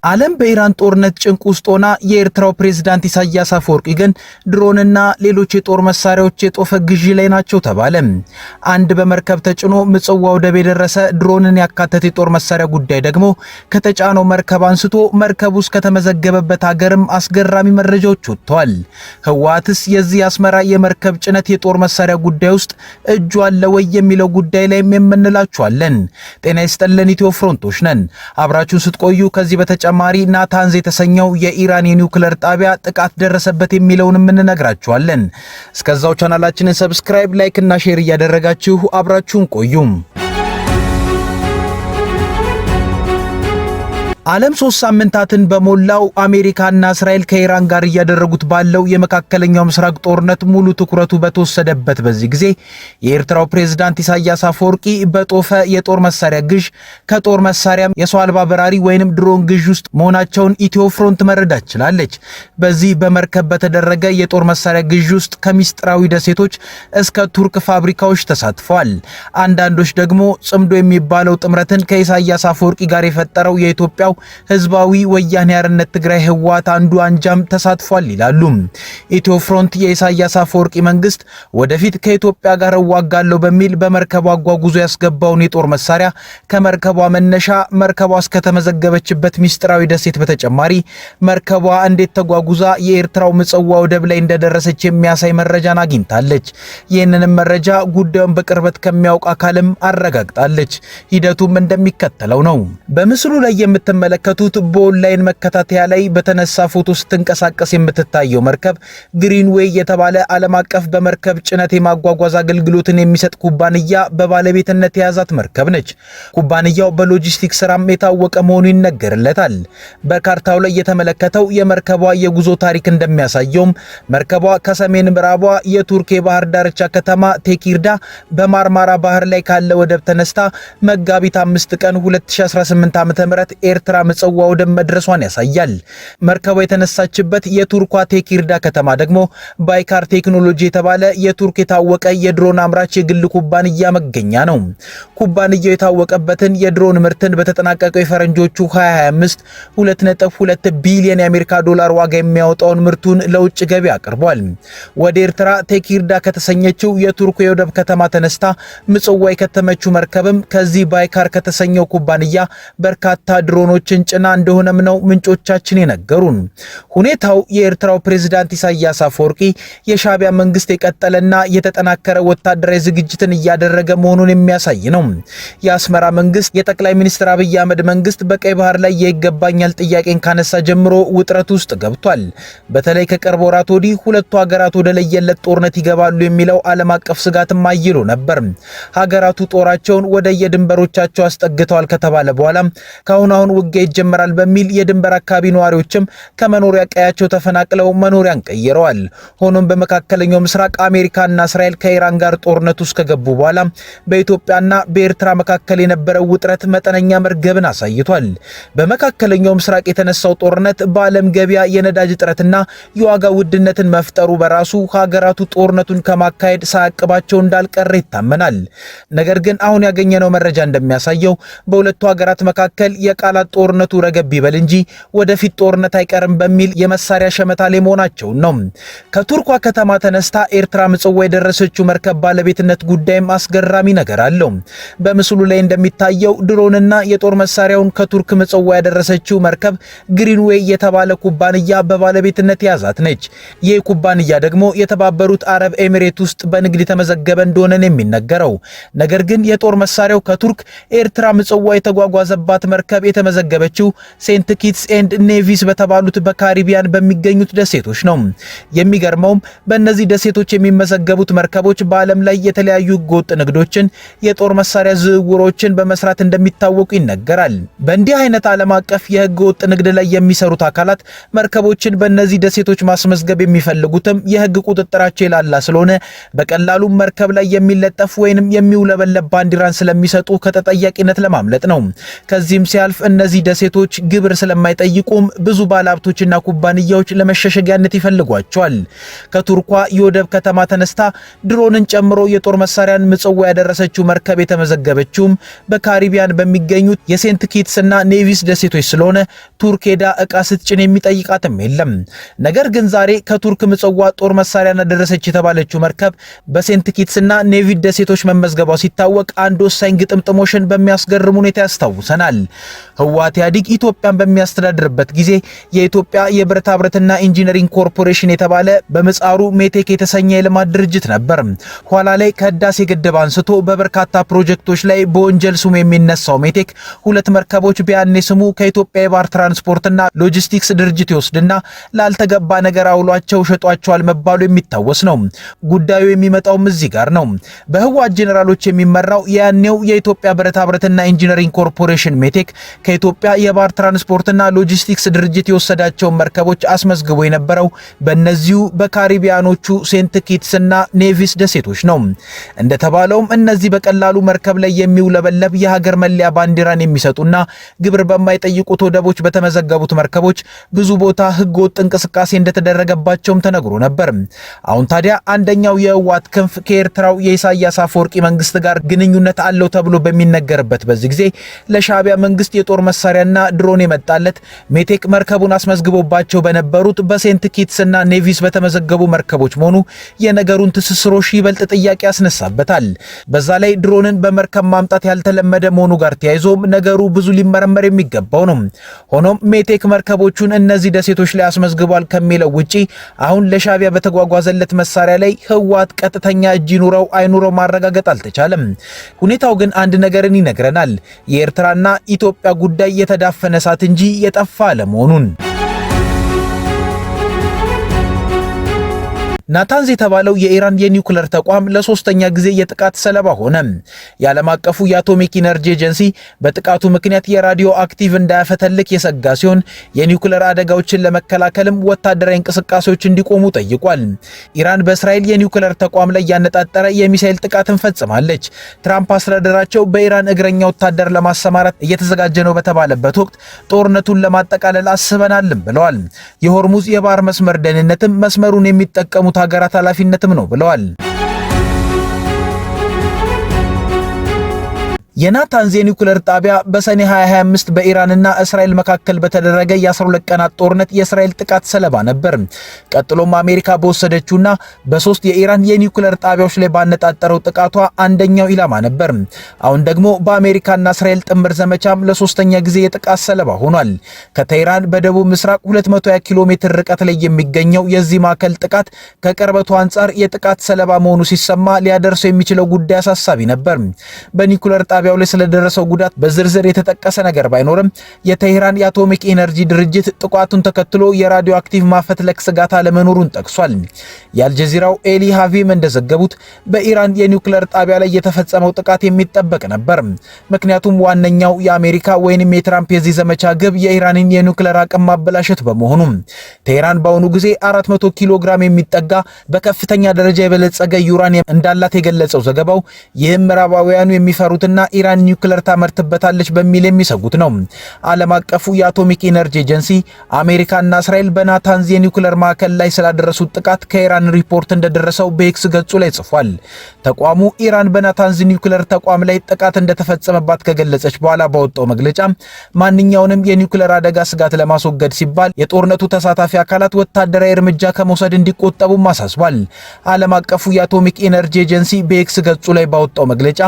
ዓለም በኢራን ጦርነት ጭንቅ ውስጥ ሆና የኤርትራው ፕሬዝዳንት ኢሳያስ አፈወርቂ ግን ድሮንና ሌሎች የጦር መሳሪያዎች የጦፈ ግዢ ላይ ናቸው ተባለ። አንድ በመርከብ ተጭኖ ምጽዋ ወደብ የደረሰ ድሮንን ያካተተ የጦር መሳሪያ ጉዳይ ደግሞ ከተጫነው መርከብ አንስቶ መርከብ ውስጥ ከተመዘገበበት ሀገርም አስገራሚ መረጃዎች ወጥተዋል። ህወሓትስ የዚህ አስመራ የመርከብ ጭነት የጦር መሳሪያ ጉዳይ ውስጥ እጁ አለ ወይ የሚለው ጉዳይ ላይም የምንላችኋለን። ጤና ይስጥልን፣ ኢትዮ ፍሮንቶች ነን። አብራችሁን ስትቆዩ ከዚህ በተጨማሪ ናታንዝ የተሰኘው የኢራን የኒውክሌር ጣቢያ ጥቃት ደረሰበት የሚለውን እንነግራችኋለን። እስከዛው ቻናላችንን ሰብስክራይብ፣ ላይክ እና ሼር እያደረጋችሁ አብራችሁን ቆዩም። ዓለም 3 ሳምንታትን በሞላው አሜሪካና እስራኤል ከኢራን ጋር እያደረጉት ባለው የመካከለኛው ምስራቅ ጦርነት ሙሉ ትኩረቱ በተወሰደበት በዚህ ጊዜ የኤርትራው ፕሬዝዳንት ኢሳያስ አፈወርቂ በጦፈ የጦር መሳሪያ ግዥ ከጦር መሳሪያም የሰው አልባ በራሪ ወይንም ድሮን ግዥ ውስጥ መሆናቸውን ኢትዮ ፍሮንት መረዳት ችላለች። በዚህ በመርከብ በተደረገ የጦር መሳሪያ ግዥ ውስጥ ከሚስጥራዊ ደሴቶች እስከ ቱርክ ፋብሪካዎች ተሳትፈዋል። አንዳንዶች ደግሞ ጽምዶ የሚባለው ጥምረትን ከኢሳያስ አፈወርቂ ጋር የፈጠረው የኢትዮጵያው ህዝባዊ ወያኔ ሓርነት ትግራይ ህወሓት አንዱ አንጃም ተሳትፏል ይላሉ። ኢትዮ ፍሮንት የኢሳያስ አፈወርቂ መንግስት ወደፊት ከኢትዮጵያ ጋር እዋጋለሁ በሚል በመርከቧ አጓጉዞ ያስገባውን የጦር መሳሪያ ከመርከቧ መነሻ መርከቧ እስከተመዘገበችበት ሚስጥራዊ ደሴት በተጨማሪ መርከቧ እንዴት ተጓጉዛ የኤርትራው ምጽዋ ወደብ ላይ እንደደረሰች የሚያሳይ መረጃን አግኝታለች። ይህንንም መረጃ ጉዳዩን በቅርበት ከሚያውቅ አካልም አረጋግጣለች። ሂደቱም እንደሚከተለው ነው። በምስሉ ላይ የምትመለከቱት በኦንላይን መከታተያ ላይ በተነሳ ፎቶ ስትንቀሳቀስ የምትታየው መርከብ ግሪንዌይ የተባለ ዓለም አቀፍ በመርከብ ጭነት የማጓጓዝ አገልግሎትን የሚሰጥ ኩባንያ በባለቤትነት የያዛት መርከብ ነች። ኩባንያው በሎጂስቲክስ ስራም የታወቀ መሆኑ ይነገርለታል። በካርታው ላይ የተመለከተው የመርከቧ የጉዞ ታሪክ እንደሚያሳየውም መርከቧ ከሰሜን ምዕራቧ የቱርክ የባህር ዳርቻ ከተማ ቴኪርዳ በማርማራ ባህር ላይ ካለ ወደብ ተነስታ መጋቢት 5 ቀን 2018 ዓ.ም ኤርትራ ምጽዋ ወደብ መድረሷን ያሳያል። መርከቧ የተነሳችበት የቱርኳ ቴኪርዳ ከተማ ደግሞ ባይካር ቴክኖሎጂ የተባለ የቱርክ የታወቀ የድሮን አምራች የግል ኩባንያ መገኛ ነው። ኩባንያው የታወቀበትን የድሮን ምርትን በተጠናቀቀው የፈረንጆቹ 2025 2.2 ቢሊዮን የአሜሪካ ዶላር ዋጋ የሚያወጣውን ምርቱን ለውጭ ገበያ አቅርቧል። ወደ ኤርትራ ቴኪርዳ ከተሰኘችው የቱርክ የወደብ ከተማ ተነስታ ምጽዋ የከተመችው መርከብም ከዚህ ባይካር ከተሰኘው ኩባንያ በርካታ ድሮኖችን ጭና እንደሆነም ነው ምንጮቻችን የነገሩን። ሁኔታው የኤርትራው ፕሬዝዳንት ኢሳያስ አፈወርቂ የሻዕቢያ መንግስት የቀጠለና የተጠናከረ ወታደራዊ ዝግጅትን እያደረገ መሆኑን የሚያሳይ ነው። የአስመራ መንግስት የጠቅላይ ሚኒስትር አብይ አህመድ መንግስት በቀይ ባህር ላይ የይገባኛል ጥያቄን ካነሳ ጀምሮ ውጥረት ውስጥ ገብቷል። በተለይ ከቅርብ ወራት ወዲህ ሁለቱ ሀገራት ወደ ለየለት ጦርነት ይገባሉ የሚለው ዓለም አቀፍ ስጋትም አይሎ ነበር። ሀገራቱ ጦራቸውን ወደ የድንበሮቻቸው አስጠግተዋል ከተባለ በኋላ ከአሁን ውጊያ ይጀምራል በሚል የድንበር አካባቢ ነዋሪዎችም ከመኖሪያ ቀያቸው ተፈናቅለው መኖሪያን ቀይረዋል። ሆኖም በመካከለኛው ምስራቅ አሜሪካና እስራኤል ከኢራን ጋር ጦርነት ውስጥ ከገቡ በኋላ በኢትዮጵያና በኤርትራ መካከል የነበረው ውጥረት መጠነኛ መርገብን አሳይቷል። በመካከለኛው ምስራቅ የተነሳው ጦርነት በዓለም ገበያ የነዳጅ እጥረትና የዋጋ ውድነትን መፍጠሩ በራሱ ሀገራቱ ጦርነቱን ከማካሄድ ሳያቅባቸው እንዳልቀረ ይታመናል። ነገር ግን አሁን ያገኘነው መረጃ እንደሚያሳየው በሁለቱ ሀገራት መካከል የቃላት ጦርነቱ ረገብ ይበል እንጂ ወደፊት ጦርነት አይቀርም በሚል የመሳሪያ ሸመታ ላይ መሆናቸውን ነው። ከቱርኳ ከተማ ተነስታ ኤርትራ ምጽዋ የደረሰችው መርከብ ባለቤትነት ጉዳይም አስገራሚ ነገር አለው። በምስሉ ላይ እንደሚታየው ድሮንና የጦር መሳሪያውን ከቱርክ ምጽዋ ያደረሰችው መርከብ ግሪንዌይ የተባለ ኩባንያ በባለቤትነት የያዛት ነች። ይህ ኩባንያ ደግሞ የተባበሩት አረብ ኤሚሬት ውስጥ በንግድ የተመዘገበ እንደሆነ ነው የሚነገረው። ነገር ግን የጦር መሳሪያው ከቱርክ ኤርትራ ምጽዋ የተጓጓዘባት መርከብ የተመዘገበችው ሴንት ኪትስ ኤንድ ኔቪስ በተባሉት በካሪቢያን በሚገኙት ደሴቶች ነው። የሚገርመውም በእነዚህ ደሴቶች የሚመዘገቡት መርከቦች በዓለም ላይ የተለያዩ ህገወጥ ንግዶችን፣ የጦር መሳሪያ ዝውውሮችን በመስራት እንደሚታወቁ ይነገራል። በእንዲህ አይነት ዓለም አቀፍ የህገወጥ ንግድ ላይ የሚሰሩት አካላት መርከቦችን በእነዚህ ደሴቶች ማስመዝገብ የሚፈልጉትም የህግ ቁጥጥራቸው የላላ ስለሆነ በቀላሉ መርከብ ላይ የሚለጠፍ ወይንም የሚውለበለብ ባንዲራን ስለሚሰጡ ከተጠያቂነት ለማምለጥ ነው። ከዚህም ሲያልፍ እነዚህ እነዚህ ደሴቶች ግብር ስለማይጠይቁም ብዙ ባለሀብቶችና ኩባንያዎች ለመሸሸጊያነት ይፈልጓቸዋል። ከቱርኳ የወደብ ከተማ ተነስታ ድሮንን ጨምሮ የጦር መሳሪያን ምጽዋ ያደረሰችው መርከብ የተመዘገበችውም በካሪቢያን በሚገኙት የሴንት ኪትስ እና ኔቪስ ደሴቶች ስለሆነ ቱርክ ሄዳ ዕቃ ስትጭን የሚጠይቃትም የለም። ነገር ግን ዛሬ ከቱርክ ምጽዋ ጦር መሳሪያን አደረሰች የተባለችው መርከብ በሴንት ኪትስ እና ኔቪስ ደሴቶች መመዝገቧ ሲታወቅ አንድ ወሳኝ ግጥምጥሞሽን በሚያስገርም ሁኔታ ያስታውሰናል። ህወሓት ኢህአዴግ ኢትዮጵያን በሚያስተዳድርበት ጊዜ የኢትዮጵያ የብረታ ብረትና ኢንጂነሪንግ ኮርፖሬሽን የተባለ በምጻሩ ሜቴክ የተሰኘ የልማት ድርጅት ነበር። ኋላ ላይ ከህዳሴ ግድብ አንስቶ በበርካታ ፕሮጀክቶች ላይ በወንጀል ስሙ የሚነሳው ሜቴክ ሁለት መርከቦች ቢያኔ ስሙ ከኢትዮጵያ የባህር ትራንስፖርትና ሎጂስቲክስ ድርጅት ይወስድና ላልተገባ ነገር አውሏቸው ሸጧቸዋል መባሉ የሚታወስ ነው። ጉዳዩ የሚመጣውም እዚህ ጋር ነው። በህወሓት ጄኔራሎች የሚመራው ያኔው የኢትዮጵያ ብረታ ብረትና ኢንጂነሪንግ ኮርፖሬሽን ሜቴክ ከኢትዮጵያ የባህር ትራንስፖርትና ሎጂስቲክስ ድርጅት የወሰዳቸውን መርከቦች አስመዝግቦ የነበረው በእነዚሁ በካሪቢያኖቹ ሴንት ኪትስና ኔቪስ ደሴቶች ነው። እንደተባለውም እነዚህ በቀላሉ መርከብ ላይ የሚውለበለብ የሀገር መለያ ባንዲራን የሚሰጡና ግብር በማይጠይቁት ወደቦች በተመዘገቡት መርከቦች ብዙ ቦታ ህገወጥ እንቅስቃሴ እንደተደረገባቸውም ተነግሮ ነበር። አሁን ታዲያ አንደኛው የህወሓት ክንፍ ከኤርትራው የኢሳያስ አፈወርቂ መንግስት ጋር ግንኙነት አለው ተብሎ በሚነገርበት በዚህ ጊዜ ለሻዕቢያ መንግስት የጦር መሳሪያና ድሮን የመጣለት ሜቴክ መርከቡን አስመዝግቦባቸው በነበሩት በሴንት ኪትስና ኔቪስ በተመዘገቡ መርከቦች መሆኑ የነገሩን ትስስሮሽ ይበልጥ ጥያቄ ያስነሳበታል። በዛ ላይ ድሮንን በመርከብ ማምጣት ያልተለመደ መሆኑ ጋር ተያይዞም ነገሩ ብዙ ሊመረመር የሚገባው ነው። ሆኖም ሜቴክ መርከቦቹን እነዚህ ደሴቶች ላይ አስመዝግቧል ከሚለው ውጪ አሁን ለሻዕቢያ በተጓጓዘለት መሳሪያ ላይ ህወሓት ቀጥተኛ እጅ ይኑረው አይኑረው ማረጋገጥ አልተቻለም። ሁኔታው ግን አንድ ነገርን ይነግረናል። የኤርትራና ኢትዮጵያ ጉዳይ የተዳፈነ እሳት እንጂ የጠፋ አለመሆኑን። ናታንዝ የተባለው የኢራን የኒውክሌር ተቋም ለሶስተኛ ጊዜ የጥቃት ሰለባ ሆነ። የዓለም አቀፉ የአቶሚክ ኢነርጂ ኤጀንሲ በጥቃቱ ምክንያት የራዲዮ አክቲቭ እንዳያፈተልክ የሰጋ ሲሆን የኒውክሌር አደጋዎችን ለመከላከልም ወታደራዊ እንቅስቃሴዎች እንዲቆሙ ጠይቋል። ኢራን በእስራኤል የኒውክሌር ተቋም ላይ ያነጣጠረ የሚሳኤል ጥቃትን ፈጽማለች። ትራምፕ አስተዳደራቸው በኢራን እግረኛ ወታደር ለማሰማራት እየተዘጋጀ ነው በተባለበት ወቅት ጦርነቱን ለማጠቃለል አስበናልም ብለዋል። የሆርሙዝ የባህር መስመር ደህንነትም መስመሩን የሚጠቀሙት ሀገራት ኃላፊነትም ነው ብለዋል። የናታንዝ የኒውክሌር ጣቢያ በሰኔ 2025 በኢራንና እስራኤል መካከል በተደረገ የ12 ቀናት ጦርነት የእስራኤል ጥቃት ሰለባ ነበር። ቀጥሎም አሜሪካ በወሰደችውና በ3 የኢራን የኒውክሌር ጣቢያዎች ላይ ባነጣጠረው ጥቃቷ አንደኛው ኢላማ ነበር። አሁን ደግሞ በአሜሪካና እስራኤል ጥምር ዘመቻም ለሶስተኛ ጊዜ የጥቃት ሰለባ ሆኗል። ከቴህራን በደቡብ ምስራቅ 220 ኪሎ ሜትር ርቀት ላይ የሚገኘው የዚህ ማዕከል ጥቃት ከቅርበቱ አንጻር የጥቃት ሰለባ መሆኑ ሲሰማ ሊያደርሰው የሚችለው ጉዳይ አሳሳቢ ነበር። በኒውክሌር ጣቢያው ላይ ስለደረሰው ጉዳት በዝርዝር የተጠቀሰ ነገር ባይኖርም የቴህራን የአቶሚክ ኤነርጂ ድርጅት ጥቃቱን ተከትሎ የራዲዮ አክቲቭ ማፈትለክ ስጋት አለመኖሩን ጠቅሷል። የአልጀዚራው ኤሊ ሃቪም እንደዘገቡት በኢራን የኒውክሌር ጣቢያ ላይ የተፈጸመው ጥቃት የሚጠበቅ ነበር። ምክንያቱም ዋነኛው የአሜሪካ ወይንም የትራምፕ የዚህ ዘመቻ ግብ የኢራንን የኒውክሌር አቅም ማበላሸት በመሆኑ ቴህራን በአሁኑ ጊዜ 400 ኪሎ ግራም የሚጠጋ በከፍተኛ ደረጃ የበለጸገ ዩራኒየም እንዳላት የገለጸው ዘገባው ይህም ምዕራባውያኑ የሚፈሩትና ኢራን ኒውክሌር ታመርትበታለች በሚል የሚሰጉት ነው። ዓለም አቀፉ የአቶሚክ ኢነርጂ ኤጀንሲ አሜሪካና እስራኤል በናታንዝ የኒውክሌር ማዕከል ላይ ስላደረሱት ጥቃት ከኢራን ሪፖርት እንደደረሰው በኤክስ ገጹ ላይ ጽፏል። ተቋሙ ኢራን በናታንዝ ኒውክሌር ተቋም ላይ ጥቃት እንደተፈጸመባት ከገለጸች በኋላ ባወጣው መግለጫ ማንኛውንም የኒውክሌር አደጋ ስጋት ለማስወገድ ሲባል የጦርነቱ ተሳታፊ አካላት ወታደራዊ እርምጃ ከመውሰድ እንዲቆጠቡም አሳስቧል። ዓለም አቀፉ የአቶሚክ ኢነርጂ ኤጀንሲ በኤክስ ገጹ ላይ ባወጣው መግለጫ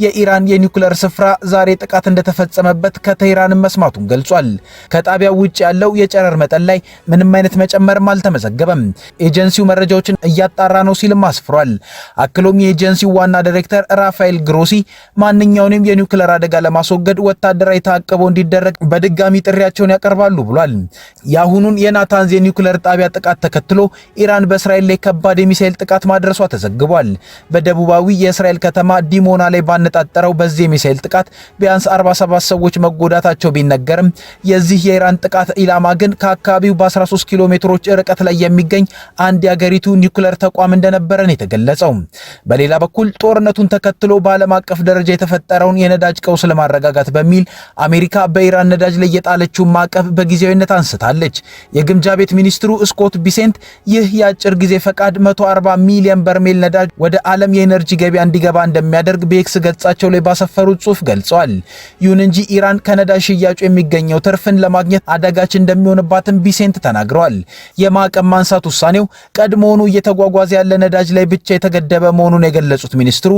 የኢራን የኒውክሌር ስፍራ ዛሬ ጥቃት እንደተፈጸመበት ከቴህራን መስማቱን ገልጿል። ከጣቢያው ውጭ ያለው የጨረር መጠን ላይ ምንም አይነት መጨመርም አልተመዘገበም። ኤጀንሲው መረጃዎችን እያጣራ ነው ሲልም አስፍሯል። አክሎም የኤጀንሲው ዋና ዳይሬክተር ራፋኤል ግሮሲ ማንኛውንም የኒውክሌር አደጋ ለማስወገድ ወታደራዊ ተአቅቦ እንዲደረግ በድጋሚ ጥሪያቸውን ያቀርባሉ ብሏል። የአሁኑን የናታንዝ የኒውክሌር ጣቢያ ጥቃት ተከትሎ ኢራን በእስራኤል ላይ ከባድ የሚሳኤል ጥቃት ማድረሷ ተዘግቧል። በደቡባዊ የእስራኤል ከተማ ዲሞና ላይ ባነጣጠረው በዚህ ጊዜ ሚሳኤል ጥቃት ቢያንስ 47 ሰዎች መጎዳታቸው ቢነገርም የዚህ የኢራን ጥቃት ኢላማ ግን ከአካባቢው በ13 ኪሎ ሜትሮች ርቀት ላይ የሚገኝ አንድ የአገሪቱ ኒውክሌር ተቋም እንደነበረ ነው የተገለጸው። በሌላ በኩል ጦርነቱን ተከትሎ በዓለም አቀፍ ደረጃ የተፈጠረውን የነዳጅ ቀውስ ለማረጋጋት በሚል አሜሪካ በኢራን ነዳጅ ላይ የጣለችውን ማዕቀብ በጊዜያዊነት አንስታለች። የግምጃ ቤት ሚኒስትሩ ስኮት ቢሴንት ይህ የአጭር ጊዜ ፈቃድ 140 ሚሊዮን በርሜል ነዳጅ ወደ ዓለም የኤነርጂ ገበያ እንዲገባ እንደሚያደርግ በኤክስ ገጻቸው ላይ ባሰፈሩት ጽሑፍ ገልጸዋል። ይሁን እንጂ ኢራን ከነዳጅ ሽያጩ የሚገኘው ትርፍን ለማግኘት አዳጋች እንደሚሆንባትም ቢሴንት ተናግረዋል። የማዕቀብ ማንሳት ውሳኔው ቀድሞውኑ እየተጓጓዘ ያለ ነዳጅ ላይ ብቻ የተገደበ መሆኑን የገለጹት ሚኒስትሩ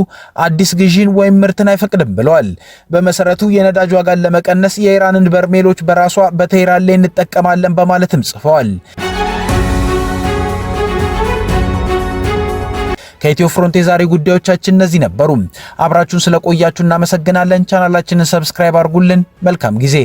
አዲስ ግዢን ወይም ምርትን አይፈቅድም ብለዋል። በመሰረቱ የነዳጅ ዋጋን ለመቀነስ የኢራንን በርሜሎች በራሷ በቴህራን ላይ እንጠቀማለን በማለትም ጽፈዋል። ከኢትዮ ፍሮንት የዛሬ ጉዳዮቻችን እነዚህ ነበሩ። አብራችሁን ስለቆያችሁ እናመሰግናለን። ቻናላችንን ሰብስክራይብ አድርጉልን። መልካም ጊዜ